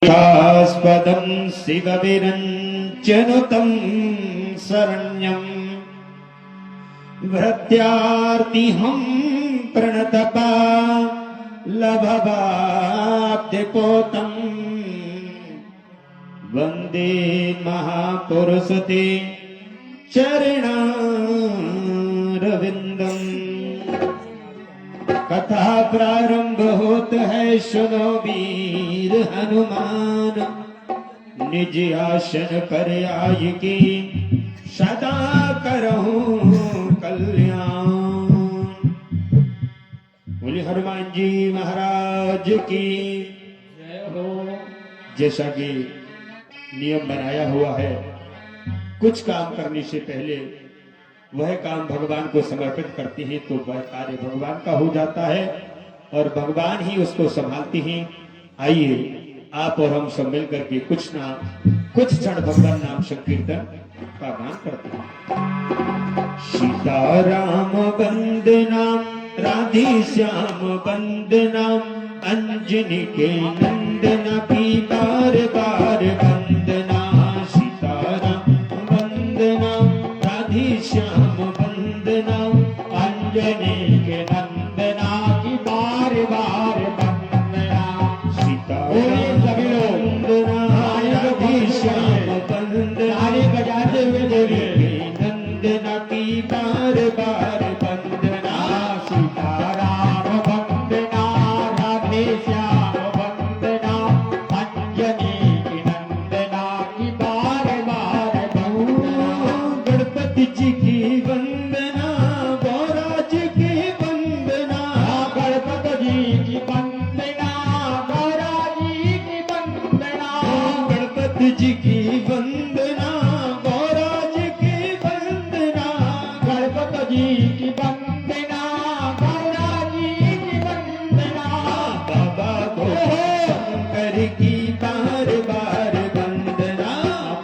आस्पदं शिवविरञ्चनुतं शरण्यं भृत्यार्तिहं प्रणतपा लभवाप्तिपोतं वन्दे महापुरुषते चरणारविन्दम्। कथा प्रारंभ होत है, सुनो वीर हनुमान, निज आसन पर आय के सदा करहूं कल्याण। बोले हनुमान जी महाराज की जय हो। जैसा कि नियम बनाया हुआ है, कुछ काम करने से पहले वह काम भगवान को समर्पित करते हैं तो वह कार्य भगवान का हो जाता है और भगवान ही उसको संभालते हैं। आइए आप और हम सब मिलकर के कुछ क्षण भगवान नाम संकीर्तन का गान करते हैं। सीताराम वंदना, राधे श्याम वंदना, अंजनी के नंदना की बार बार वंदना। सीताराम वंदना, राधे श्याम वंदना, अंजनी के नंदना की बार बार वंदना। सीताराम वंदना, राधे श्याम वंदना, बजाते हुए देवी नंदना की बार बार वंदना। सीताराम वंदना, राधे श्याम वंदना, अंजनी की नंदना की बार बार वंदना। गणपति जी की वंदना, गौराज की वंदना, गणपति जी की वंदना, गौराज जी की वंदना। गणपति जी की वंदना, गौराज की वंदना, गणपति जी की वंदना, गौराज जी की वंदना। बाबा को शंकर की बार बार वंदना,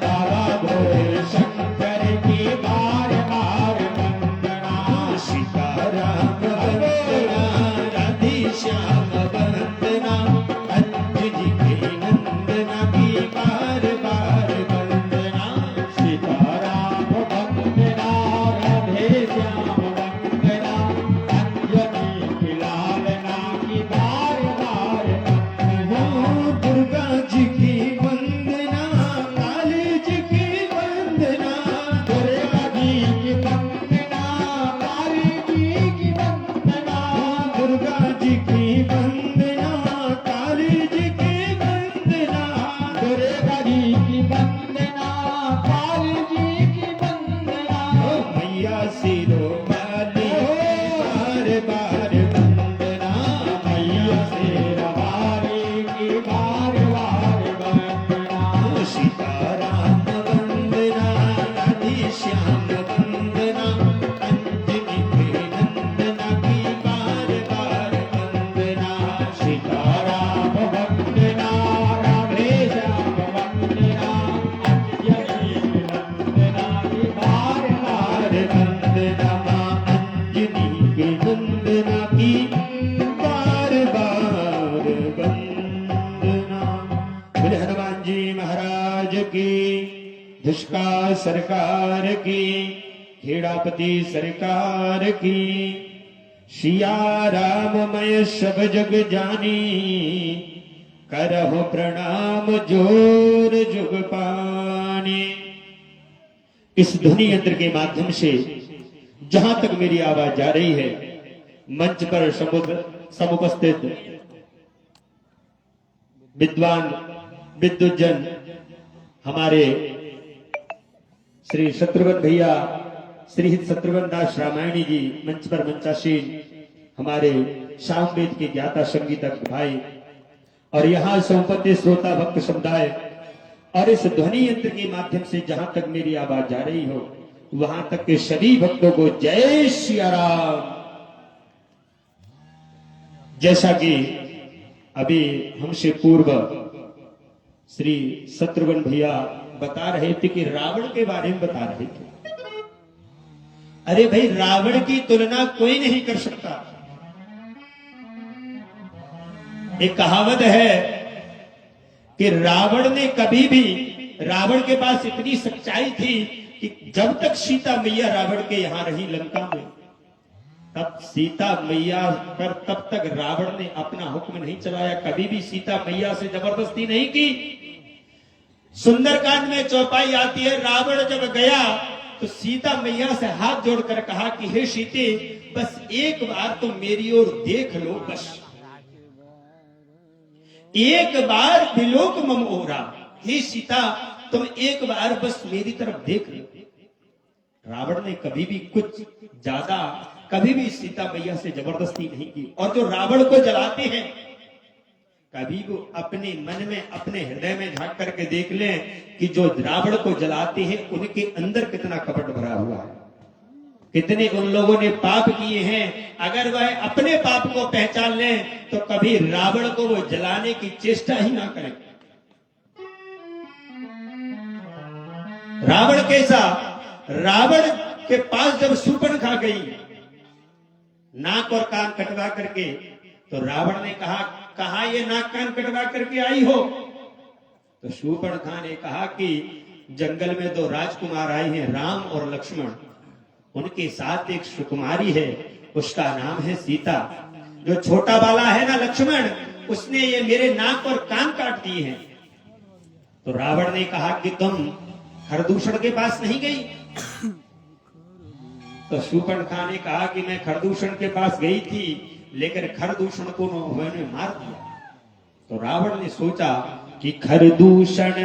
बाबा भोले शंकर की बार बार वंदना। सीताराम वंदना, राधे श्याम वंदना, अंजनी के नंदना की बार बार वंदना। सीताराम वंदना, राधे श्याम वंदना, अंजनी की लालना की बार बार वंदना। दुर्गा जी की वंदना, काली जी की वंदना, दुर्गा जी की वंदना, काली जी की वंदना। दुर्गा जी की वंदना, काली जी की वंदना, दुर्गा जी की वंदना, काली जी की वंदना। मैया सिरों वाली बार बार वंदना, मैया सिरों वाली की बार बार वंदना। सीताराम वंदना, राधे श्याम वंदना, अंजनी के नंदना की बार बार वंदना। सीताराम वंदना, राधे श्याम वंदना, अंजनी के नंदना की बार बार वंदना। अंजनी के नंदना की बार बार वंदना। बोले हनुमान जी महाराज की, धुष्का सरकार की, खेड़ापति सरकार की। सिया राम मैं सब जग जानी, करहो प्रणाम जोर जुग पानी। इस ध्वनि यंत्र के माध्यम से जहां तक मेरी आवाज जा रही है, मंच पर समुपस्थित विद्वान विद्वजन हमारे श्री शत्रुघ्न भैया, श्री शत्रुघ्न दास रामायणी जी मंच पर मंचासीन, हमारे सामवेद के ज्ञाता संगीतक भाई और यहाँ सोमपति श्रोता भक्त समुदाय और इस ध्वनि यंत्र के माध्यम से जहां तक मेरी आवाज जा रही हो वहां तक के सभी भक्तों को जय सिया राम। जैसा कि अभी हमसे पूर्व श्री शत्रुघ्न भैया बता रहे थे कि रावण के बारे में बता रहे थे। अरे भाई, रावण की तुलना कोई नहीं कर सकता। एक कहावत है कि रावण ने कभी भी, रावण के पास इतनी सच्चाई थी कि जब तक सीता मैया रावण के यहां रही लंका में, तब सीता मैया पर तब तक रावण ने अपना हुक्म नहीं चलाया, कभी भी सीता मैया से जबरदस्ती नहीं की। सुंदरकांड में चौपाई आती है, रावण जब गया तो सीता मैया से हाथ जोड़कर कहा कि हे सीते, बस एक बार तुम मेरी ओर देख लो, बस एक बार बिलोक मम ओरा, हे सीता तुम एक बार बस मेरी तरफ देख लो। रावण ने कभी भी कुछ ज्यादा, कभी भी सीता मैया से जबरदस्ती नहीं की। और जो रावण को जलाते हैं, कभी वो अपने मन में, अपने हृदय में झांक करके देख लें कि जो रावण को जलाते हैं उनके अंदर कितना कपट भरा हुआ है, कितने उन लोगों ने पाप किए हैं। अगर वह अपने पाप को पहचान लें तो कभी रावण को वो जलाने की चेष्टा ही ना करें। रावण कैसा, रावण के पास जब शूर्पणखा गई नाक और कान कटवा करके, तो रावण ने कहा, कहा ये नाक कान कटवा करके आई हो? तो शूर्पणखा ने कहा कि जंगल में दो राजकुमार आए हैं, राम और लक्ष्मण, उनके साथ एक सुकुमारी है, उसका नाम है सीता। जो छोटा वाला है ना लक्ष्मण, उसने ये मेरे नाक और कान काट दिए हैं। तो रावण ने कहा कि तुम खरदूषण के पास नहीं गई? तो शूर्पणखा ने कहा कि मैं खरदूषण के पास गई थी, लेकिन खरदूषण को मैंने मार दिया। तो रावण ने सोचा कि खरदूषण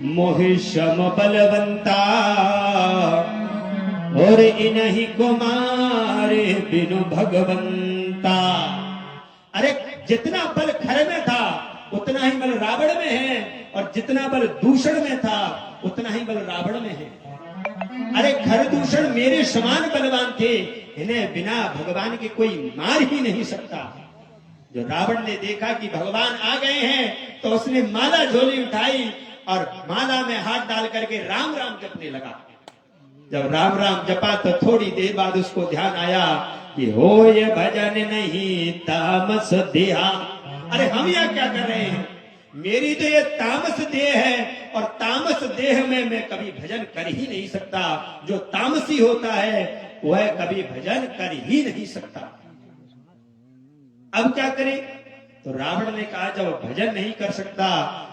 मोहि शम बलवंता, और इन्हीं को मारे बिनु भगवंता। अरे जितना बल खर में था उतना ही बल रावण में है, और जितना बल दूषण में था उतना ही बल रावण में है। अरे खरदूषण मेरे समान बलवान थे, इन्हें बिना भगवान के कोई मार ही नहीं सकता। जो रावण ने देखा कि भगवान आ गए हैं तो उसने माला झोली उठाई और माला में हाथ डाल करके राम राम जपने लगा। जब राम राम जपा तो थोड़ी देर बाद उसको ध्यान आया कि हो ये भजन नहीं तामस देहा। अरे हम यहाँ क्या कर रहे हैं, मेरी तो ये तामस देह है, और तामस देह में मैं कभी भजन कर ही नहीं सकता। जो तामसी होता है वह कभी भजन कर ही नहीं सकता। अब क्या करे? तो रावण ने कहा जब भजन नहीं कर सकता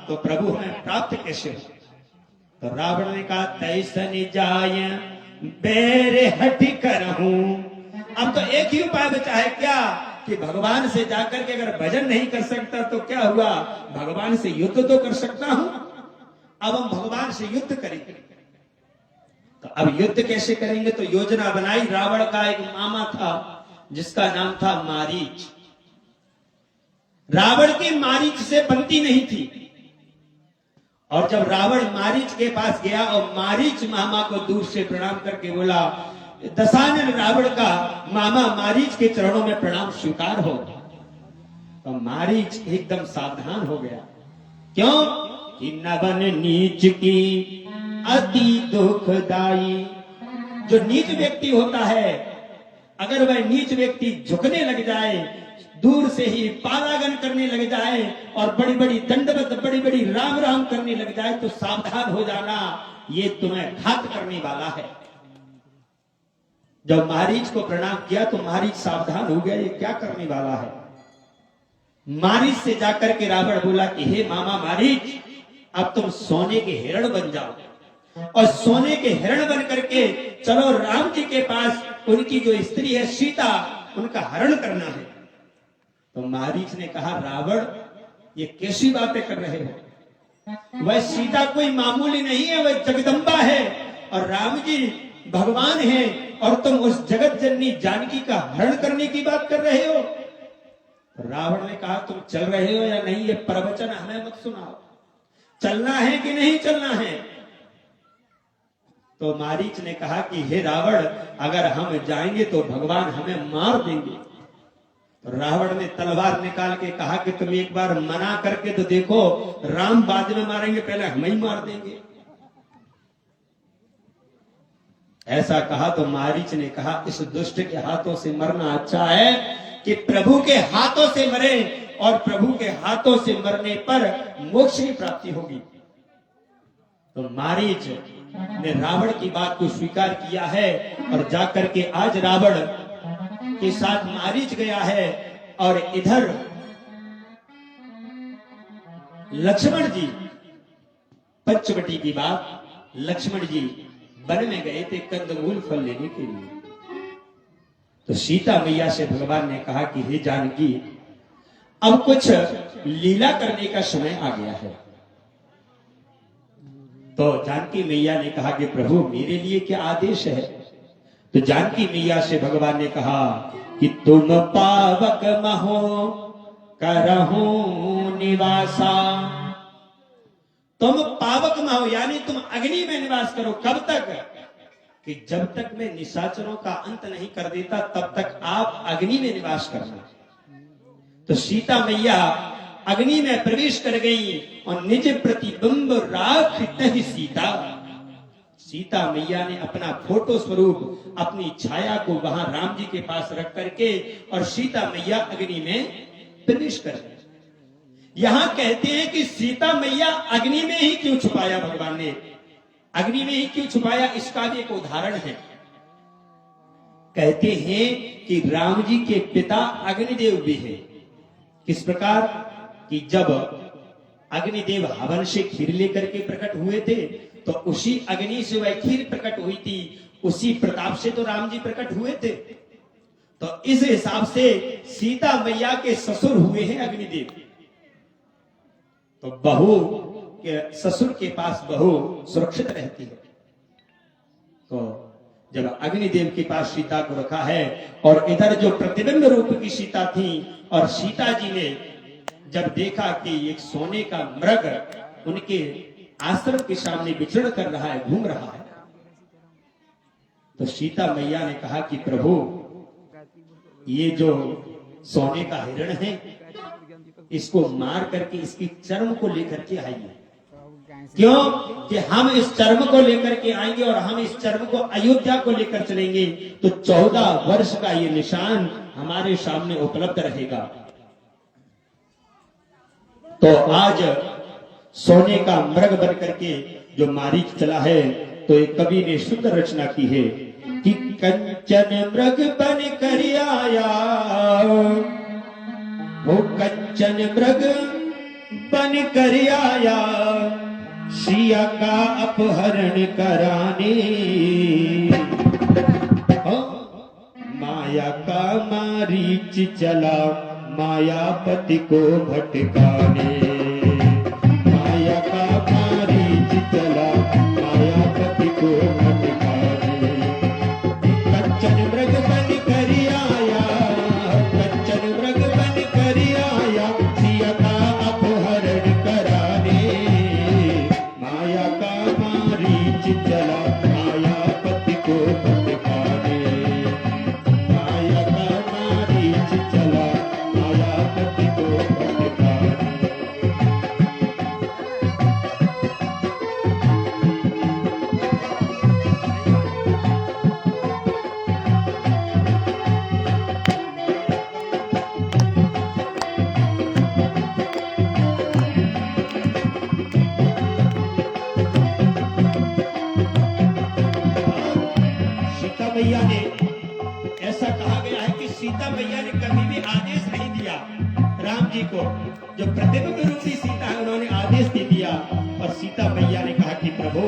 तो प्रभु हमें प्राप्त कैसे हो? तो रावण ने कहा तैसन जाय बेरे हट करहूं। अब तो एक ही उपाय बचा है क्या, कि भगवान से जाकर के अगर भजन नहीं कर सकता तो क्या हुआ, भगवान से युद्ध तो कर सकता हूं। अब हम भगवान से युद्ध करेंगे। तो अब युद्ध कैसे करेंगे? तो योजना बनाई। रावण का एक मामा था जिसका नाम था मारीच। रावण की मारीच से बनती नहीं थी, और जब रावण मारीच के पास गया और मारीच मामा को दूर से प्रणाम करके बोला, दशानन रावण का मामा मारीच के चरणों में प्रणाम स्वीकार हो। तो मारीच एकदम सावधान हो गया। क्यों? कि नवन नीच की अति दुखदाई। जो नीच व्यक्ति होता है, अगर वह नीच व्यक्ति झुकने लग जाए, दूर से ही पालागन करने लग जाए और बड़ी बड़ी दंडवत, बड़ी बड़ी राम राम करने लग जाए, तो सावधान हो जाना, ये तुम्हें घात करने वाला है। जब मारीच को प्रणाम किया तो मारीच सावधान हो गया, ये क्या करने वाला है। मारीच से जाकर के रावण बोला कि हे मामा मारीच, अब तुम सोने के हिरण बन जाओ और सोने के हिरण बन करके चलो राम जी के पास, उनकी जो स्त्री है सीता, उनका हरण करना है। तो मारीच ने कहा रावण, ये कैसी बातें कर रहे हो? वह सीता कोई मामूली नहीं है, वह जगदम्बा है और राम जी भगवान है, और तुम उस जगत जननी जानकी का हरण करने की बात कर रहे हो। रावण ने कहा तुम चल रहे हो या नहीं, ये प्रवचन हमें मत सुनाओ, चलना है कि नहीं चलना है। तो मारीच ने कहा कि हे रावण, अगर हम जाएंगे तो भगवान हमें मार देंगे। तो रावण ने तलवार निकाल के कहा कि तुम एक बार मना करके तो देखो, राम बाद में मारेंगे, पहले हम ही मार देंगे। ऐसा कहा तो मारीच ने कहा इस दुष्ट के हाथों से मरना अच्छा है कि प्रभु के हाथों से मरे, और प्रभु के हाथों से मरने पर मोक्ष की प्राप्ति होगी। तो मारीच ने रावण की बात को स्वीकार किया है और जाकर के आज रावण के साथ मारीच गया है। और इधर लक्ष्मण जी, पंचवटी की बात, लक्ष्मण जी वन में गए थे कंदमूल फल लेने के लिए। तो सीता मैया से भगवान ने कहा कि हे जानकी, अब कुछ लीला करने का समय आ गया है। तो जानकी मैया ने कहा कि प्रभु मेरे लिए क्या आदेश है। तो जानकी मैया से भगवान ने कहा कि तुम पावक महो करहु निवासा। तुम पावक महो यानी तुम अग्नि में निवास करो। कब तक? कि जब तक मैं निशाचरों का अंत नहीं कर देता तब तक आप अग्नि में निवास करना। तो सीता मैया अग्नि में प्रवेश कर गई और निज प्रतिबिंब राखत ही सीता। सीता मैया ने अपना फोटो स्वरूप अपनी छाया को वहां राम जी के पास रख करके और सीता मैया अग्नि में प्रवेश कर गई। यहां कहते हैं कि सीता मैया अग्नि में ही क्यों छुपाया भगवान ने, अग्नि में ही क्यों छुपाया, इसका भी एक उदाहरण है। कहते हैं कि राम जी के पिता अग्निदेव भी है। किस प्रकार कि जब अग्निदेव हवन से खीर लेकर के प्रकट हुए थे तो उसी अग्नि से वह खीर प्रकट हुई थी, उसी प्रताप से तो राम जी प्रकट हुए थे। तो इस हिसाब से सीता मैया के ससुर हुए हैं अग्निदेव। तो बहू के ससुर के पास बहू सुरक्षित रहती है। तो जब अग्निदेव के पास सीता को रखा है और इधर जो प्रतिबिंब रूप की सीता थी और सीता जी ने जब देखा कि एक सोने का मृग उनके आश्रम के सामने विचरण कर रहा है, घूम रहा है, तो सीता मैया ने कहा कि प्रभु ये जो सोने का हिरण है इसको मार करके इसकी चर्म को लेकर के आइए। क्यों कि हम इस चर्म को लेकर के आएंगे और हम इस चर्म को अयोध्या को लेकर चलेंगे तो 14 वर्ष का ये निशान हमारे सामने उपलब्ध रहेगा। तो आज सोने का मृग बन करके जो मारीच चला है, तो एक कवि ने सुंदर रचना की है कि कंचन मृग बन कर आया, वो कंचन मृग बन कर आया, सिया का अपहरण कराने, माया का मारीच चला मायापति को भटकाने, माया का मारीच चला मायापति को भटकाने। कंचन मृग बन कर आया, कंचन मृग बन कर आया, सिया का अपहरण कराने, माया का मारीच चला मायापति को भटकाने, माया का मारीच चला मायापति को भटकाने। सीता मैया ने, ऐसा कहा गया है कि सीता मैया ने कभी भी आदेश नहीं दिया राम जी को, जो प्रतिबिंब रूपी सीता है उन्होंने आदेश दे दिया। और सीता मैया ने कहा कि प्रभु,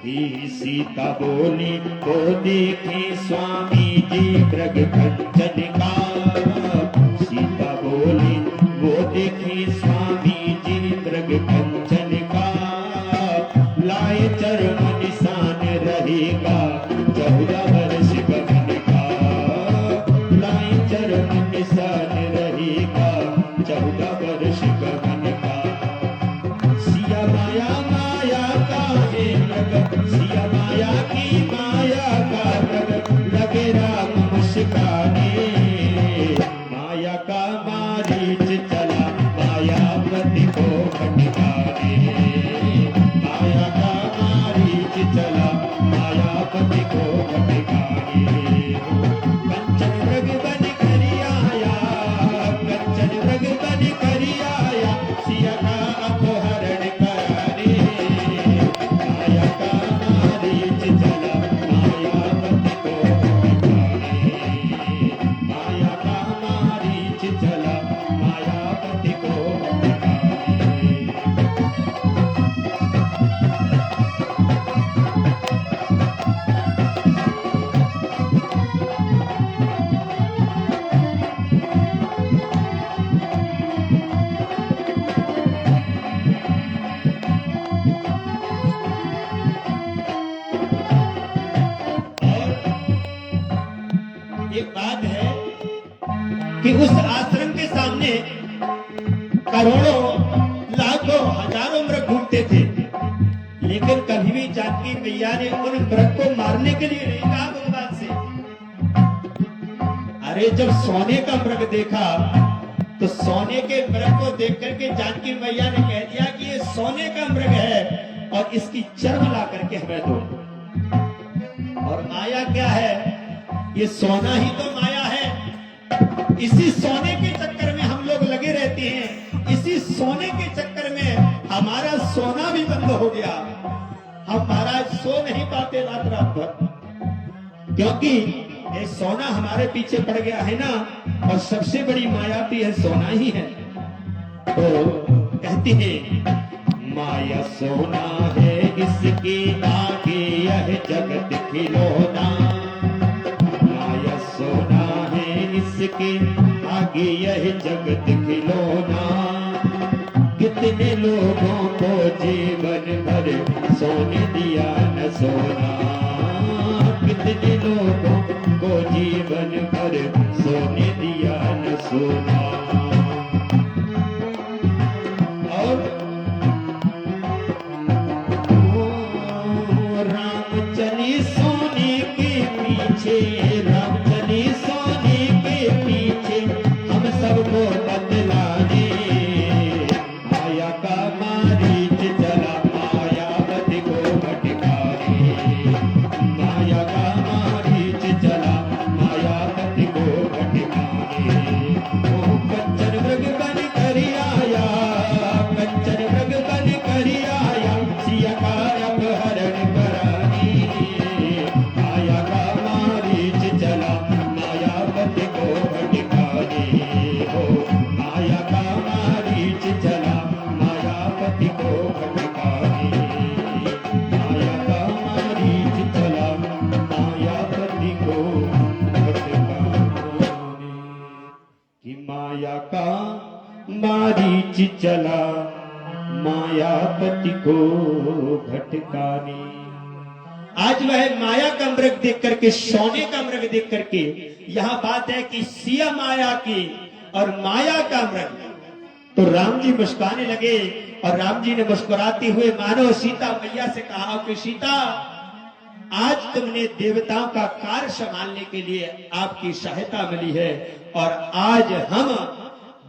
ही सीता बोली को देखे स्वामी जी मृग कंचन का, सीता बोली वो देखे स्वामी जी मृग कंचन का, लाए चर्म निशान रहेगा 14 वर्ष गगन का, लाए चर्म निशान रहेगा 14 वर्ष गगन का। सिया माया माया का है मृग, सिया माया की माया का मृग, लगे राम मुस्काने, माया का मारीच चला मायापति को भटकाने, माया का मारीच चला मायापति को भटकाने। कंचन मृग बन कर आया, कंचन मृग बन कर उस आश्रम के सामने करोड़ों लाखों हजारों मृग घूमते थे, लेकिन कभी भी जानकी मैया ने उन मृग को मारने के लिए नहीं कहा भगवान से। अरे जब सोने का मृग देखा तो सोने के मृग को देख करके जानकी मैया ने कह दिया कि ये सोने का मृग है और इसकी चर्म ला करके हमें दो। और माया क्या है? ये सोना ही तो माया है। इसी सोने के चक्कर में हम लोग लगे रहते हैं, इसी सोने के चक्कर में हमारा सोना भी बंद हो गया। हम महाराज सो नहीं पाते रात रात भर, क्योंकि ये सोना हमारे पीछे पड़ गया है ना। और सबसे बड़ी माया भी है सोना ही है। तो कहती है माया सोना है, इसके आगे यह जगत खिलौना। माया सोना है, इसके आगे यह जगत खिलौना। कितने लोगों को जीवन भर सोने दिया न सोना। कितने लोगों को जीवन भर सोने दिया न सोना। और राम चली सोने के पीछे, राम चली सोने के पीछे, हम सबको बदलाने। माया का मारीच चला मायावती को भटकाने। माया का मारीच चला मायावती को भटकाने। वो कंचन मृग बन कर आया, कंचन मृग बन कर आया, सिया का अपहरण कराने। माया का मारीच चला मायावती को भटकाने। हो माया का मारीच चला मायावती को भटकाने। माया का मारीच चला मायावती को भटकाने। कि माया का मारीच चला मायावती को भटकाने। आज वह माया का मृग देख करके, सोने का मृग देख करके, यहाँ बात है कि सिया माया की और माया का मृग। तो राम जी मुस्कुराने लगे और राम जी ने मुस्कुराते हुए मानो सीता मैया से कहा कि सीता, आज तुमने देवताओं का कार्य संभालने के लिए आपकी सहायता मिली है और आज हम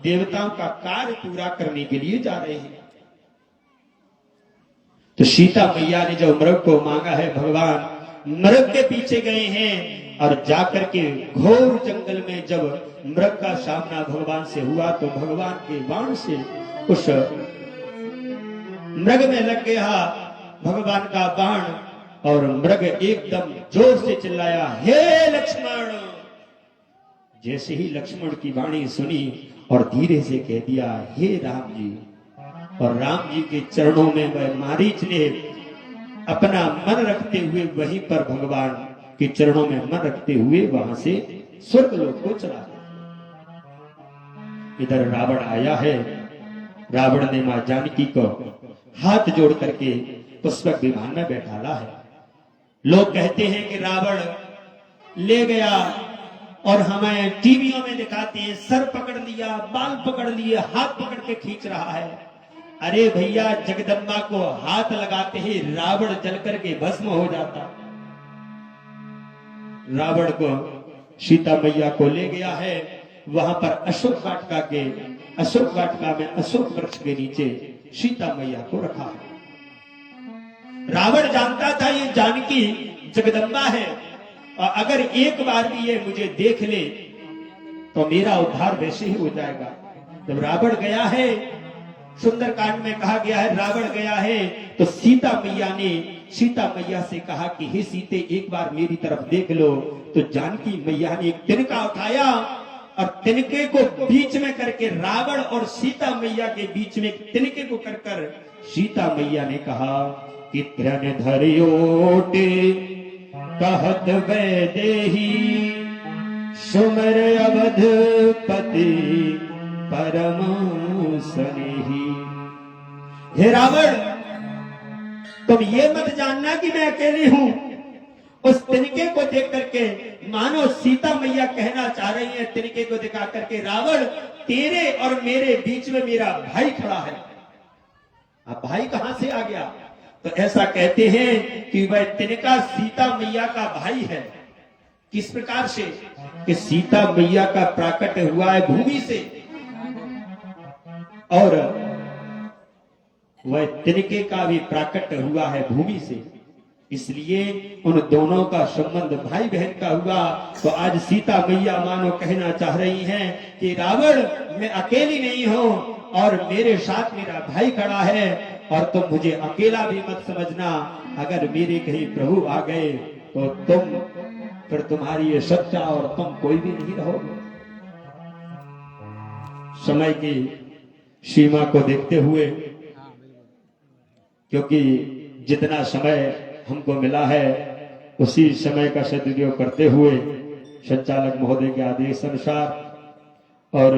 देवताओं का कार्य पूरा करने के लिए जा रहे हैं। तो सीता मैया ने जो मृग को मांगा है, भगवान मृग के पीछे गए हैं और जाकर के घोर जंगल में जब मृग का सामना भगवान से हुआ तो भगवान के बाण से उस मृग में लग गया भगवान का बाण और मृग एकदम जोर से चिल्लाया, हे लक्ष्मण। जैसे ही लक्ष्मण की वाणी सुनी और धीरे से कह दिया, हे राम जी। और राम जी के चरणों में वह मारीच ने अपना मन रखते हुए वहीं पर भगवान के चरणों में मन रखते हुए वहां से स्वर्गलोक को चला गया। इधर रावण आया है। रावण ने मां जानकी को हाथ जोड़ करके पुष्पक विमान में बैठाला है। लोग कहते हैं कि रावण ले गया और हमें टीवियों में दिखाते हैं, सर पकड़ लिया, बाल पकड़ लिए, हाथ पकड़ के खींच रहा है। अरे भैया, जगदम्बा को हाथ लगाते ही रावण जल करके भस्म हो जाता। रावण को सीता मैया को ले गया है, वहां पर अशोक वाटिका में अशोक वृक्ष के नीचे सीता मैया को रखा है। रावण जानता था ये जानकी जगदम्बा है और अगर एक बार भी ये मुझे देख ले तो मेरा उद्धार वैसे ही हो जाएगा। जब रावण गया है, सुंदरकांड में कहा गया है रावण गया है, तो सीता मैया ने सीता मैया से कहा कि हे सीते, एक बार मेरी तरफ देख लो। तो जानकी मैया ने एक तिनका उठाया और तिनके को बीच में करके रावण और सीता मैया के बीच में तिनके को कर सीता मैया ने कहा कि तृण धरियोटे कहत वैदेही सुमर अवधपति परम स्नेही। हे रावण, तुम ये मत जानना कि मैं अकेली हूं। उस तिनके को देख करके मानो सीता मैया कहना चाह रही है, तिनके को दिखा करके, रावण तेरे और मेरे बीच में मेरा भाई खड़ा है। अब भाई कहां से आ गया? तो ऐसा कहते हैं कि वह तिनका सीता मैया का भाई है। किस प्रकार से? कि सीता मैया का प्राकट्य हुआ है भूमि से और वह तिनके का भी प्राकट्य हुआ है भूमि से, इसलिए उन दोनों का संबंध भाई बहन का हुआ। तो आज सीता मैया मानो कहना चाह रही हैं कि रावण मैं अकेली नहीं हूं और मेरे साथ मेरा भाई खड़ा है और तुम मुझे अकेला भी मत समझना। अगर मेरे कहीं प्रभु आ गए तो फिर तुम्हारी ये सच्चा और तुम कोई भी नहीं रहोगे। समय की सीमा को देखते हुए, क्योंकि जितना समय हमको मिला है उसी समय का सदुपयोग करते हुए संचालक महोदय के आदेश अनुसार और